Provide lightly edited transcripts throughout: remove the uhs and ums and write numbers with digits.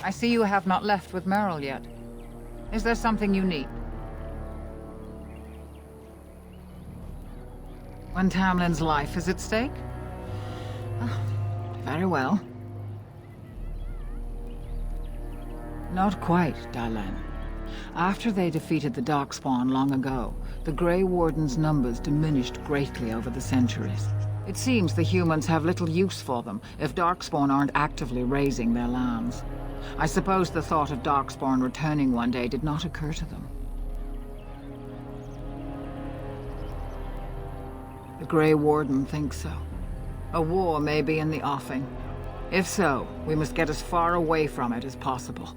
I see you have not left with Merrill yet. Is there something you need? When Tamlin's life is at stake? Ah, very well. Not quite, Dalish. After they defeated the Darkspawn long ago, the Grey Wardens' numbers diminished greatly over the centuries. It seems the humans have little use for them if Darkspawn aren't actively raising their lands. I suppose the thought of Darkspawn returning one day did not occur to them. The Grey Warden thinks so. A war may be in the offing. If so, we must get as far away from it as possible.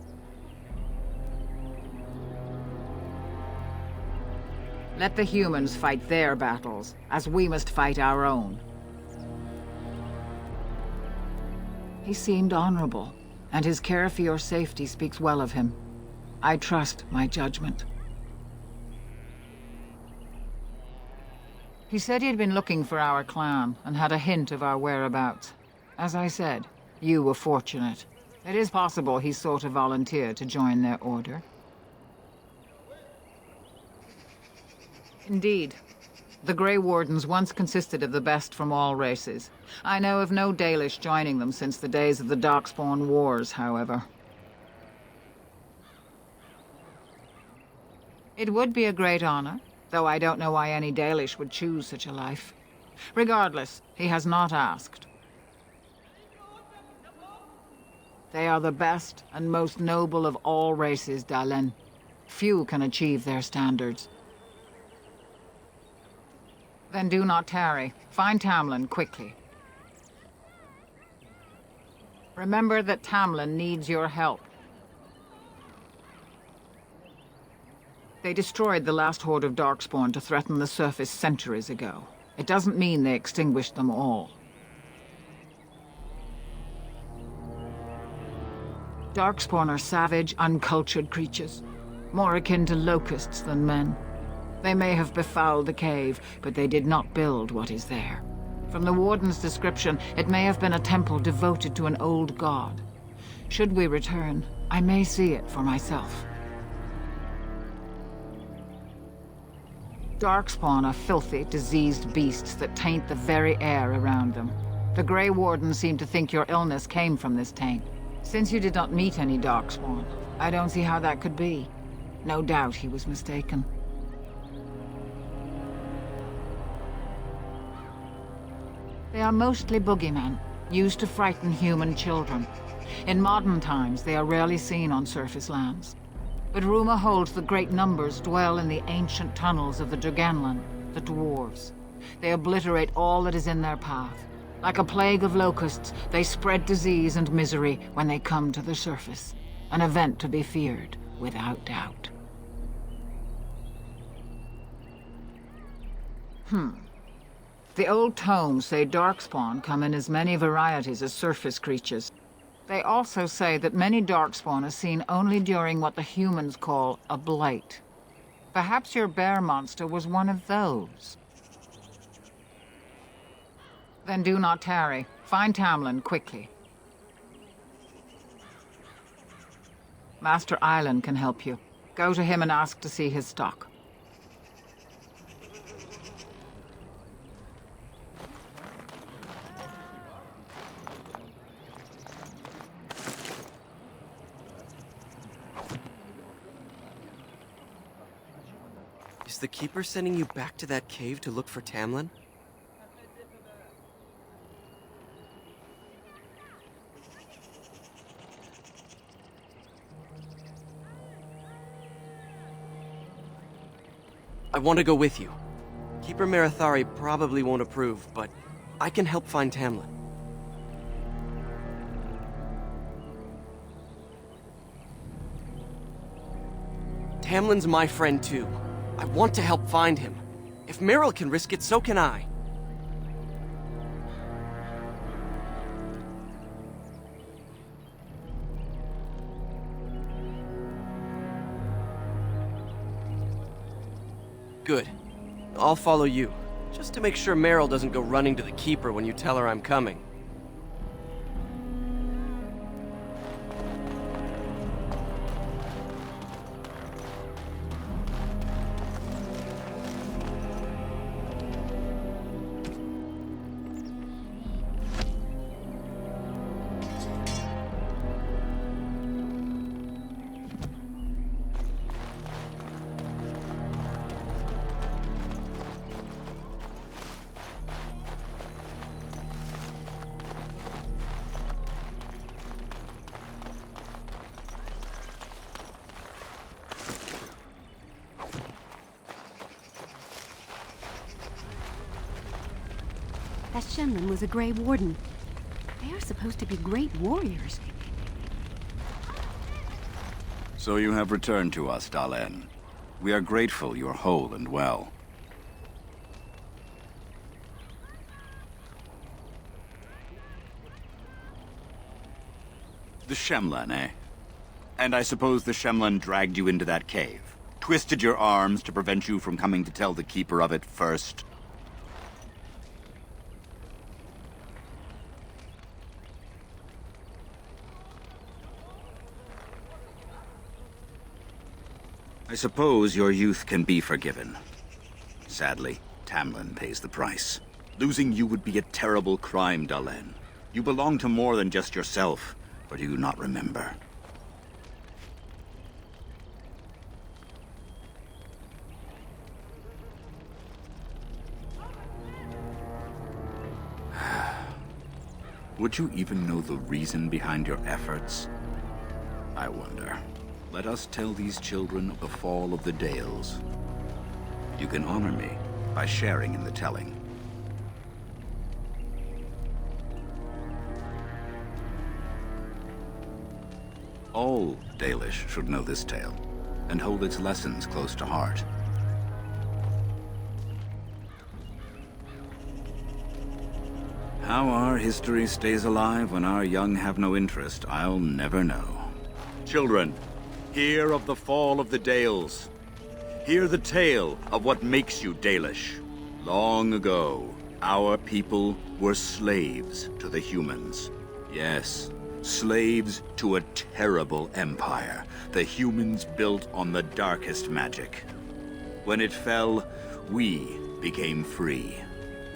Let the humans fight their battles, as we must fight our own. He seemed honorable, and his care for your safety speaks well of him. I trust my judgment. He said he'd been looking for our clan, and had a hint of our whereabouts. As I said, you were fortunate. It is possible he sought a volunteer to join their order. Indeed. The Grey Wardens once consisted of the best from all races. I know of no Dalish joining them since the days of the Darkspawn Wars, however. It would be a great honor, though I don't know why any Dalish would choose such a life. Regardless, he has not asked. They are the best and most noble of all races, Dalish. Few can achieve their standards. Then do not tarry. Find Tamlin quickly. Remember that Tamlin needs your help. They destroyed the last horde of Darkspawn to threaten the surface centuries ago. It doesn't mean they extinguished them all. Darkspawn are savage, uncultured creatures, more akin to locusts than men. They may have befouled the cave, but they did not build what is there. From the Warden's description, it may have been a temple devoted to an old god. Should we return, I may see it for myself. Darkspawn are filthy, diseased beasts that taint the very air around them. The Grey Wardens seem to think your illness came from this taint. Since you did not meet any Darkspawn, I don't see how that could be. No doubt he was mistaken. They are mostly boogeymen, used to frighten human children. In modern times, they are rarely seen on surface lands. But rumor holds that great numbers dwell in the ancient tunnels of the Draganlan, the Dwarves. They obliterate all that is in their path. Like a plague of locusts, they spread disease and misery when they come to the surface. An event to be feared, without doubt. The old tomes say Darkspawn come in as many varieties as surface creatures. They also say that many Darkspawn are seen only during what the humans call a blight. Perhaps your bear monster was one of those. Then do not tarry. Find Tamlin quickly. Master Island can help you. Go to him and ask to see his stock. Is the Keeper sending you back to that cave to look for Tamlin? I want to go with you. Keeper Marathari probably won't approve, but I can help find Tamlin. Tamlin's my friend too. I want to help find him. If Merrill can risk it, so can I. Good. I'll follow you, just to make sure Merrill doesn't go running to the Keeper when you tell her I'm coming. That Shemlin was a Grey Warden. They are supposed to be great warriors. So you have returned to us, Dalen. We are grateful you are whole and well. The Shemlen, eh? And I suppose the Shemlen dragged you into that cave, twisted your arms to prevent you from coming to tell the Keeper of it first? I suppose your youth can be forgiven. Sadly, Tamlin pays the price. Losing you would be a terrible crime, Dalen. You belong to more than just yourself, or do you not remember? Would you even know the reason behind your efforts? I wonder. Let us tell these children of the fall of the Dales. You can honor me by sharing in the telling. All Dalish should know this tale, and hold its lessons close to heart. How our history stays alive when our young have no interest, I'll never know. Children, hear of the fall of the Dales. Hear the tale of what makes you Dalish. Long ago, our people were slaves to the humans. Yes, slaves to a terrible empire the humans built on the darkest magic. When it fell, we became free.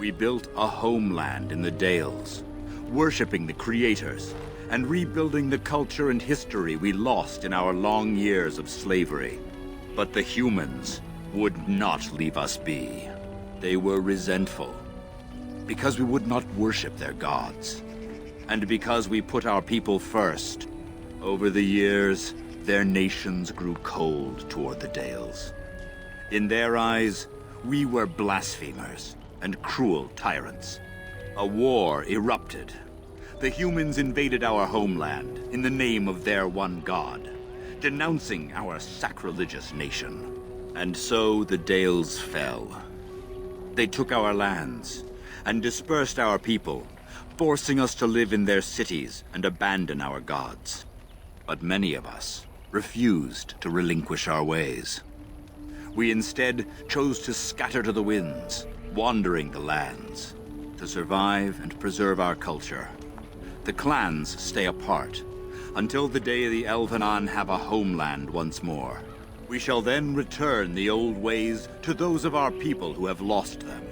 We built a homeland in the Dales, worshipping the creators, and rebuilding the culture and history we lost in our long years of slavery. But the humans would not leave us be. They were resentful, because we would not worship their gods, and because we put our people first. Over the years, their nations grew cold toward the Dales. In their eyes, we were blasphemers and cruel tyrants. A war erupted. The humans invaded our homeland in the name of their one god, denouncing our sacrilegious nation. And so the Dales fell. They took our lands and dispersed our people, forcing us to live in their cities and abandon our gods. But many of us refused to relinquish our ways. We instead chose to scatter to the winds, wandering the lands. To survive and preserve our culture, the clans stay apart until the day the Elvenan have a homeland once more. We shall then return the old ways to those of our people who have lost them.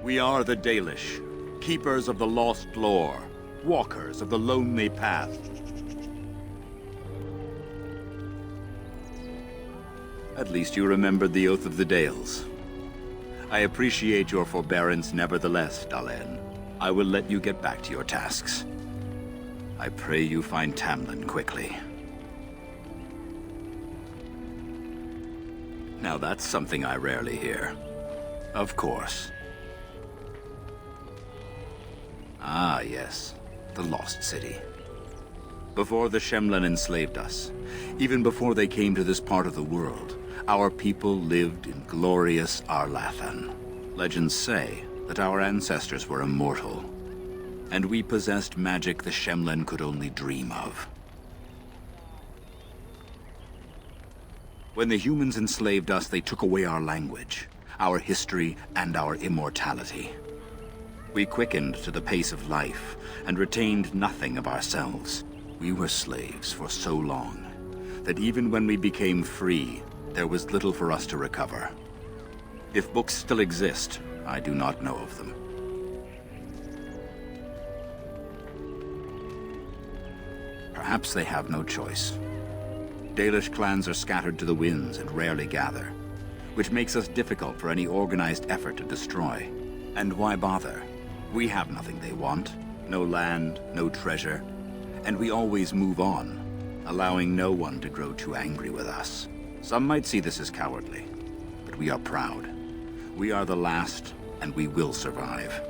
We are the Dalish, keepers of the lost lore, walkers of the lonely path. At least you remembered the Oath of the Dales. I appreciate your forbearance nevertheless, Dalen. I will let you get back to your tasks. I pray you find Tamlin quickly. Now that's something I rarely hear. Of course. Ah, yes. The Lost City. Before the Shemlen enslaved us, even before they came to this part of the world, our people lived in glorious Arlathan. Legends say that our ancestors were immortal, and we possessed magic the Shemlen could only dream of. When the humans enslaved us, they took away our language, our history, and our immortality. We quickened to the pace of life and retained nothing of ourselves. We were slaves for so long that even when we became free, there was little for us to recover. If books still exist, I do not know of them. Perhaps they have no choice. Dalish clans are scattered to the winds and rarely gather, which makes us difficult for any organized effort to destroy. And why bother? We have nothing they want. No land, no treasure. And we always move on, allowing no one to grow too angry with us. Some might see this as cowardly, but we are proud. We are the last, and we will survive.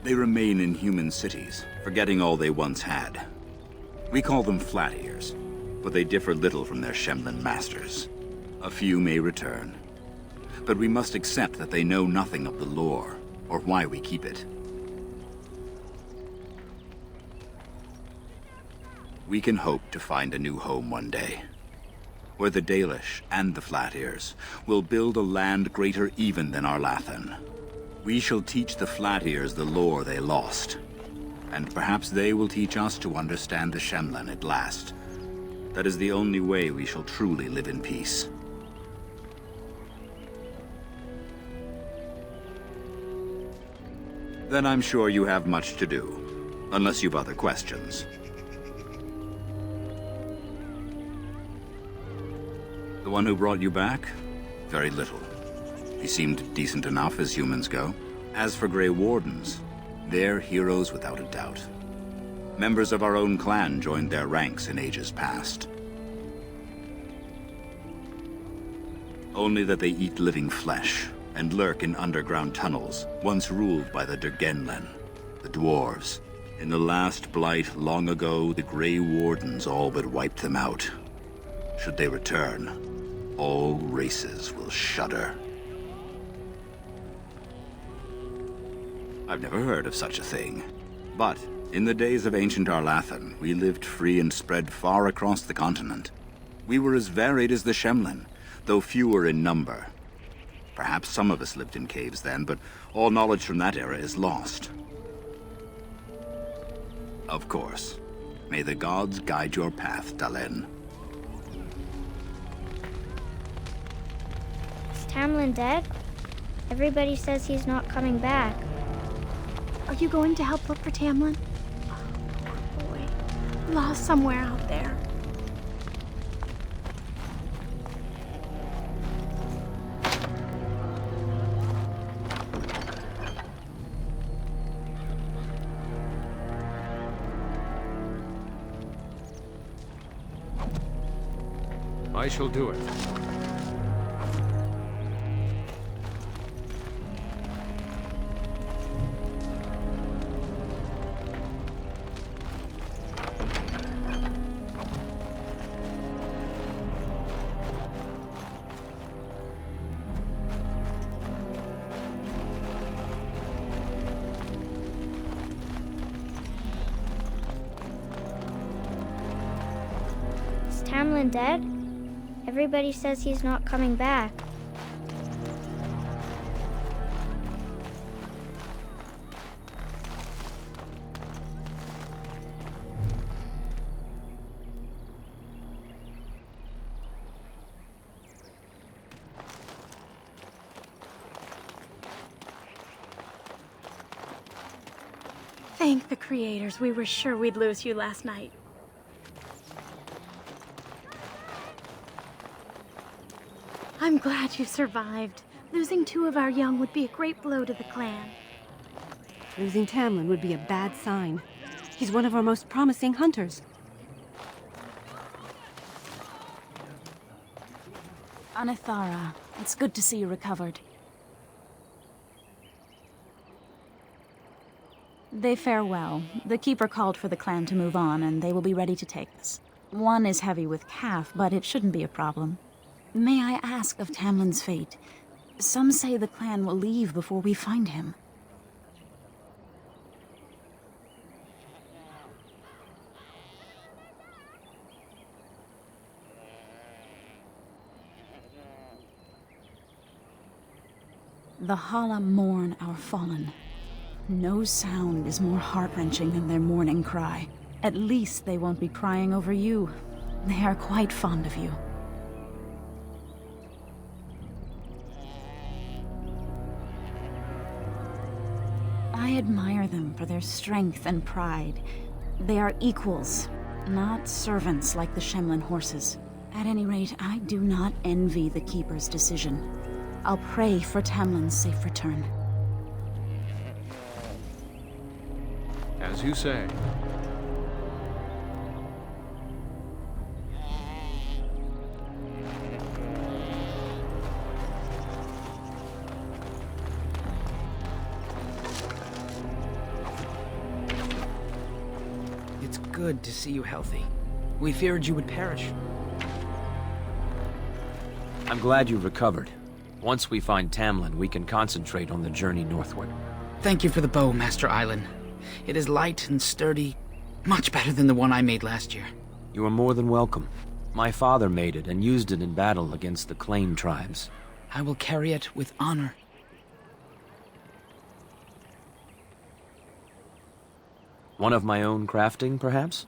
They remain in human cities, forgetting all they once had. We call them flat ears, but they differ little from their Shemlin masters. A few may return, but we must accept that they know nothing of the lore, or why we keep it. We can hope to find a new home one day, where the Dalish and the Flat Ears will build a land greater even than Arlathan. We shall teach the Flat Ears the lore they lost, and perhaps they will teach us to understand the Shemlin at last. That is the only way we shall truly live in peace. Then I'm sure you have much to do, unless you've other questions. The one who brought you back? Very little. He seemed decent enough as humans go. As for Grey Wardens, they're heroes without a doubt. Members of our own clan joined their ranks in ages past. Only that they eat living flesh and lurk in underground tunnels, once ruled by the Dergenlen, the Dwarves. In the last blight long ago, the Grey Wardens all but wiped them out. Should they return, all races will shudder. I've never heard of such a thing. But in the days of ancient Arlathan, we lived free and spread far across the continent. We were as varied as the Shemlin, though fewer in number. Perhaps some of us lived in caves then, but all knowledge from that era is lost. Of course. May the gods guide your path, Dalish. Is Tamlin dead? Everybody says he's not coming back. Are you going to help look for Tamlin? Oh, poor boy. Lost somewhere out there. I shall do it. Is Tamlin dead? Everybody says he's not coming back. Thank the creators. We were sure we'd lose you last night. I'm glad you survived. Losing 2 of our young would be a great blow to the clan. Losing Tamlin would be a bad sign. He's one of our most promising hunters. Anithara, it's good to see you recovered. They fare well. The Keeper called for the clan to move on, and they will be ready to take us. One is heavy with calf, but it shouldn't be a problem. May I ask of Tamlin's fate? Some say the clan will leave before we find him. The Hala mourn our fallen. No sound is more heart-wrenching than their mourning cry. At least they won't be crying over you. They are quite fond of you. I admire them for their strength and pride. They are equals, not servants like the Shemlin horses. At any rate, I do not envy the Keeper's decision. I'll pray for Tamlin's safe return. As you say. good to see you healthy. We feared you would perish. I'm glad you recovered. Once we find Tamlin, we can concentrate on the journey northward. Thank you for the bow, Master Island. It is light and sturdy, much better than the one I made last year. You are more than welcome. My father made it and used it in battle against the Claim tribes. I will carry it with honor. One of my own crafting, perhaps?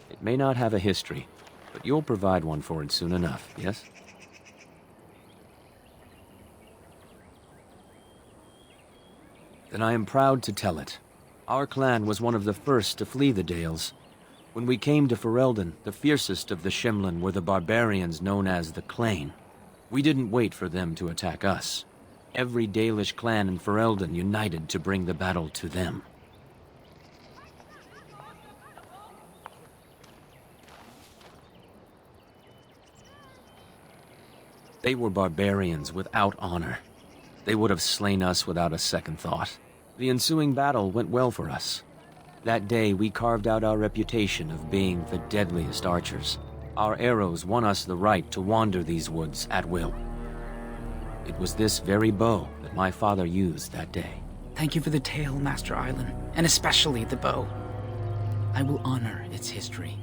It may not have a history, but you'll provide one for it soon enough, yes? Then I am proud to tell it. Our clan was one of the first to flee the Dales. When we came to Ferelden, the fiercest of the Shemlin were the barbarians known as the Clain. We didn't wait for them to attack us. Every Dalish clan in Ferelden united to bring the battle to them. They were barbarians without honor. They would have slain us without a second thought. The ensuing battle went well for us. That day, we carved out our reputation of being the deadliest archers. Our arrows won us the right to wander these woods at will. It was this very bow that my father used that day. Thank you for the tale, Master Island, and especially the bow. I will honor its history.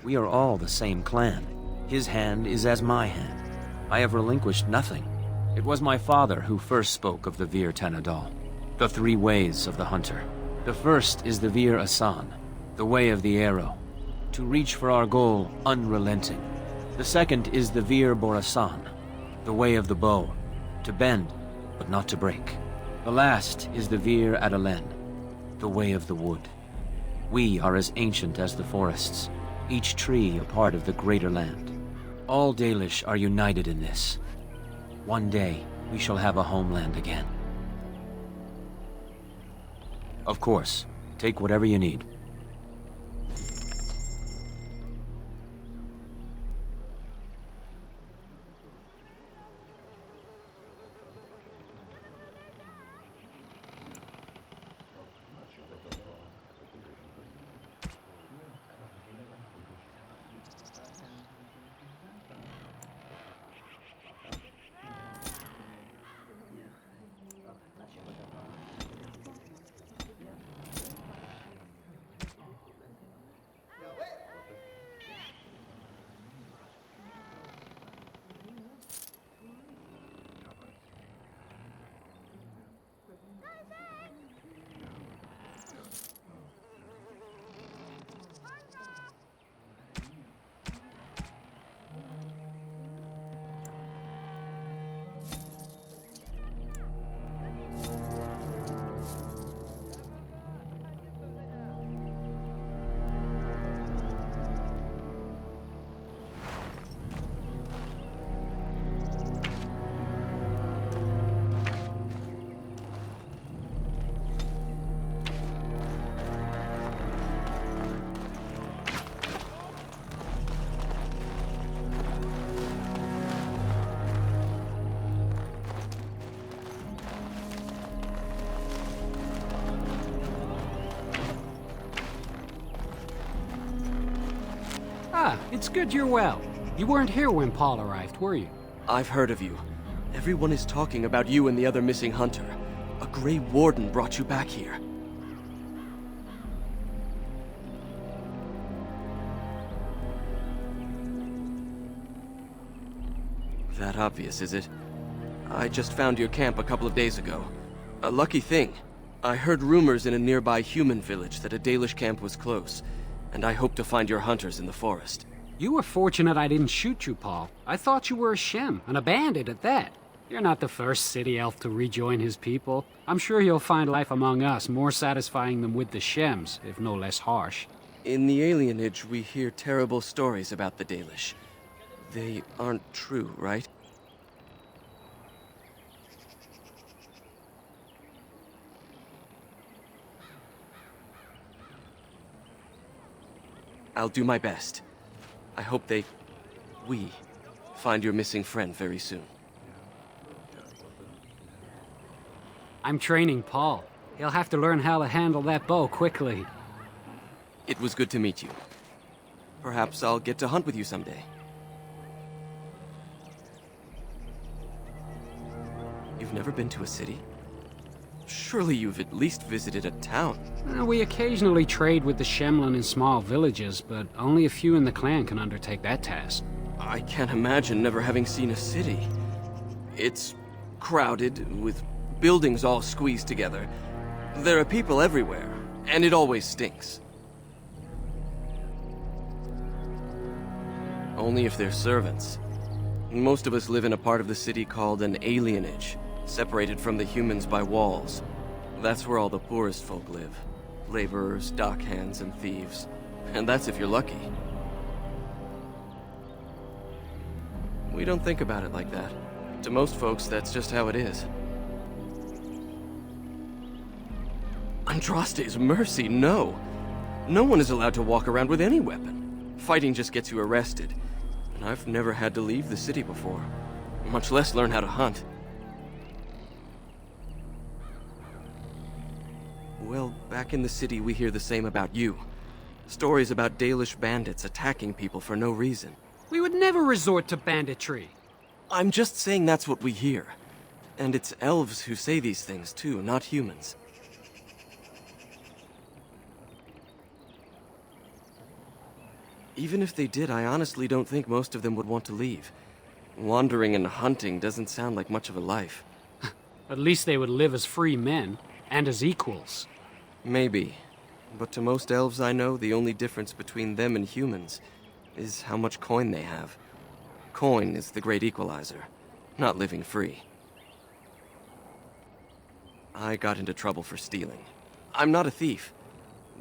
We are all the same clan. His hand is as my hand. I have relinquished nothing. It was my father who first spoke of the Vir Tanadal, the three ways of the hunter. The first is the Vir Asan, the way of the arrow, to reach for our goal unrelenting. The second is the Vir Borasan, the way of the bow, to bend but not to break. The last is the Vir Adalen, the way of the wood. We are as ancient as the forests, each tree a part of the greater land. All Dalish are united in this. One day, we shall have a homeland again. Of course, take whatever you need. Ah, it's good you're well. You weren't here when Paul arrived, were you? I've heard of you. Everyone is talking about you and the other missing hunter. A Grey Warden brought you back here. That obvious, is it? I just found your camp a couple of days ago. A lucky thing. I heard rumors in a nearby human village that a Dalish camp was close, and I hope to find your hunters in the forest. You were fortunate I didn't shoot you, Paul. I thought you were a Shem, and a bandit at that. You're not the first city elf to rejoin his people. I'm sure you'll find life among us more satisfying than with the Shems, if no less harsh. In the alienage, we hear terrible stories about the Dalish. They aren't true, right? I'll do my best. I hope we find your missing friend very soon. I'm training Paul. He'll have to learn how to handle that bow quickly. It was good to meet you. Perhaps I'll get to hunt with you someday. You've never been to a city? Surely you've at least visited a town. We occasionally trade with the Shemlin in small villages, but only a few in the clan can undertake that task. I can't imagine never having seen a city. It's crowded, with buildings all squeezed together. There are people everywhere, and it always stinks. Only if they're servants. Most of us live in a part of the city called an alienage, separated from the humans by walls. That's where all the poorest folk live. Laborers, dockhands, and thieves. And that's if you're lucky. We don't think about it like that. To most folks, that's just how it is. Andraste's mercy, no. No one is allowed to walk around with any weapon. Fighting just gets you arrested. And I've never had to leave the city before, much less learn how to hunt. Well, back in the city we hear the same about you. Stories about Dalish bandits attacking people for no reason. We would never resort to banditry. I'm just saying that's what we hear. And it's elves who say these things too, not humans. Even if they did, I honestly don't think most of them would want to leave. Wandering and hunting doesn't sound like much of a life. At least they would live as free men, and as equals. Maybe. But to most elves I know, the only difference between them and humans is how much coin they have. Coin is the great equalizer, not living free. I got into trouble for stealing. I'm not a thief.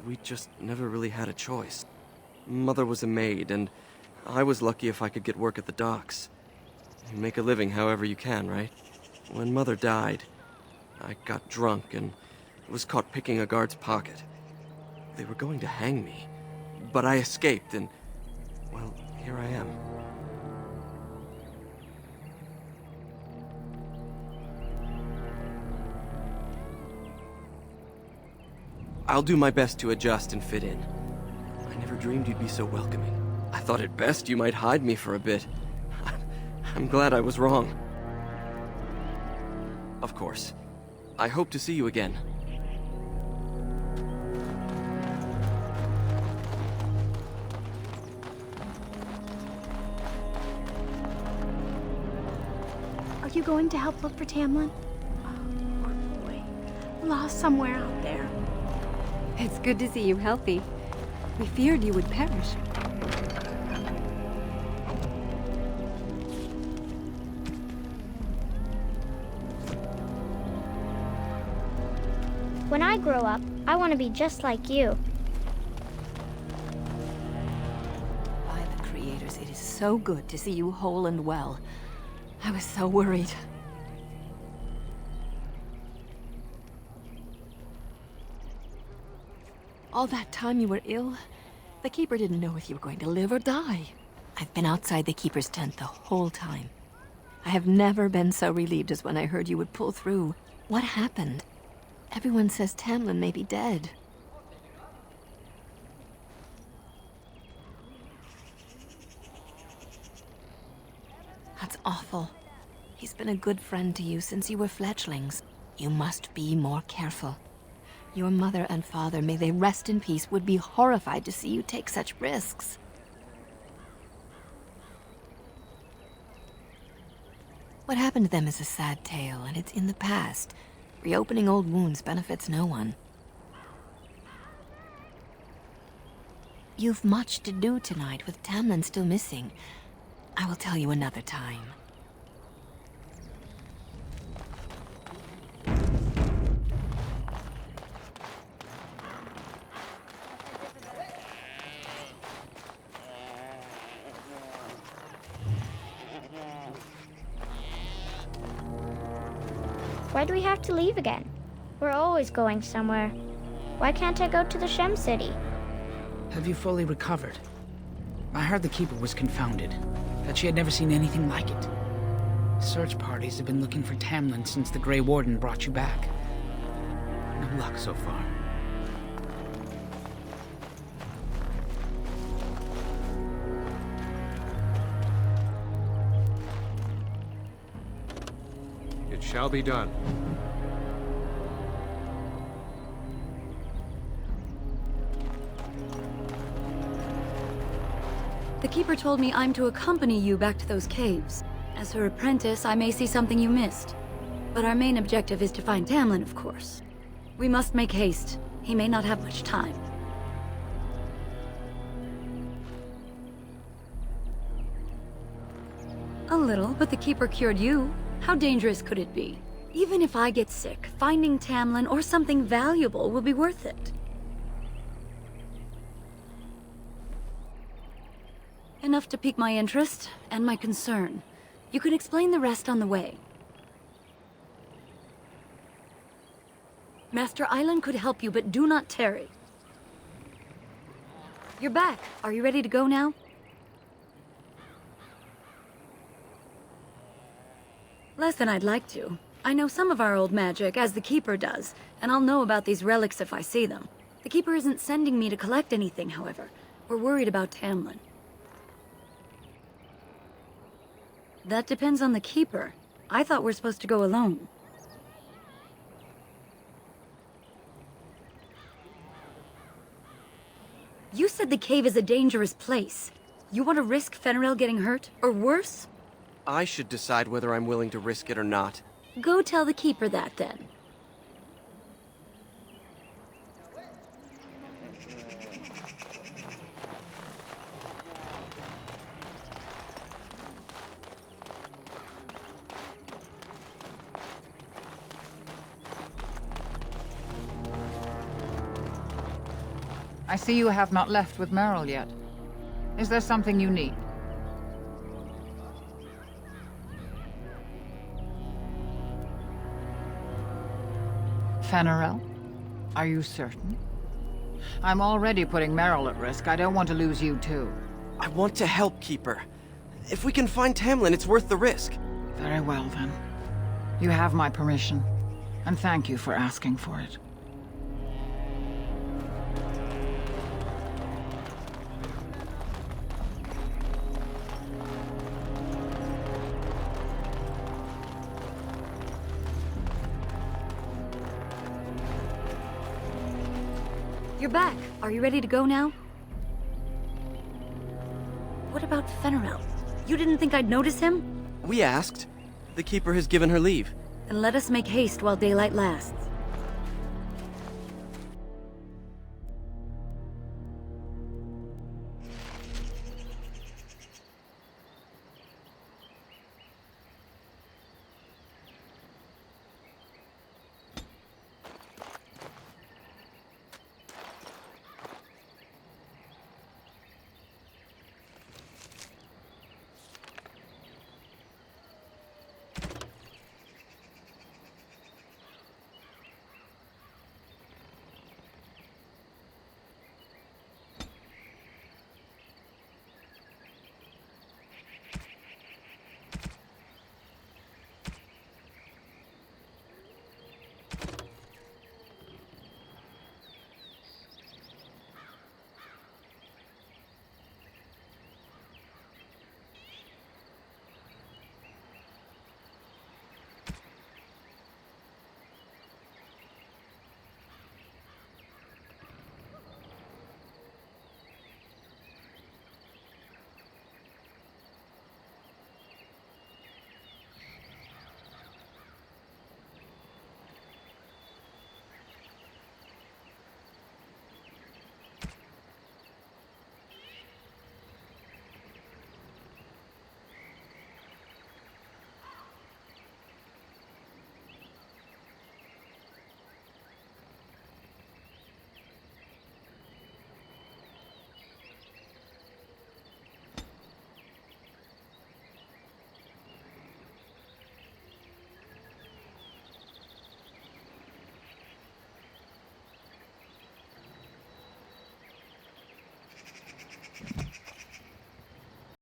We just never really had a choice. Mother was a maid, and I was lucky if I could get work at the docks. You make a living however you can, right? When Mother died, I got drunk and was caught picking a guard's pocket. They were going to hang me, but I escaped and, well, here I am. I'll do my best to adjust and fit in. I never dreamed you'd be so welcoming. I thought at best you might hide me for a bit. I'm glad I was wrong. Of course. I hope to see you again. Are you going to help look for Tamlin? Oh, poor boy. Lost somewhere out there. It's good to see you healthy. We feared you would perish. When I grow up, I want to be just like you. By the creators, it is so good to see you whole and well. I was so worried. All that time you were ill, the Keeper didn't know if you were going to live or die. I've been outside the Keeper's tent the whole time. I have never been so relieved as when I heard you would pull through. What happened? Everyone says Tamlin may be dead. That's awful. He's been a good friend to you since you were fledglings. You must be more careful. Your mother and father, may they rest in peace, would be horrified to see you take such risks. What happened to them is a sad tale, and it's in the past. Reopening old wounds benefits no one. You've much to do tonight, with Tamlin still missing. I will tell you another time. Why do we have to leave again? We're always going somewhere. Why can't I go to the Shem City? Have you fully recovered? I heard the Keeper was confounded, that she had never seen anything like it. Search parties have been looking for Tamlin since the Grey Warden brought you back. No luck so far. It shall be done. The Keeper told me I'm to accompany you back to those caves. As her apprentice, I may see something you missed. But our main objective is to find Tamlin, of course. We must make haste. He may not have much time. A little, but the Keeper cured you. How dangerous could it be? Even if I get sick, finding Tamlin or something valuable will be worth it. Enough to pique my interest and my concern. You can explain the rest on the way. Master Island could help you, but do not tarry. You're back. Are you ready to go now? Less than I'd like to. I know some of our old magic, as the Keeper does, and I'll know about these relics if I see them. The Keeper isn't sending me to collect anything, however. We're worried about Tamlin. That depends on the Keeper. I thought we're supposed to go alone. You said the cave is a dangerous place. You want to risk Fenrirel getting hurt, or worse? I should decide whether I'm willing to risk it or not. Go tell the Keeper that, then. I see you have not left with Merrill yet. Is there something you need? Fenrirel? Are you certain? I'm already putting Merrill at risk. I don't want to lose you too. I want to help, Keeper. If we can find Tamlin, it's worth the risk. Very well, then. You have my permission. And thank you for asking for it. You're back. Are you ready to go now? What about Fenrirel? You didn't think I'd notice him? We asked. The Keeper has given her leave. Then let us make haste while daylight lasts.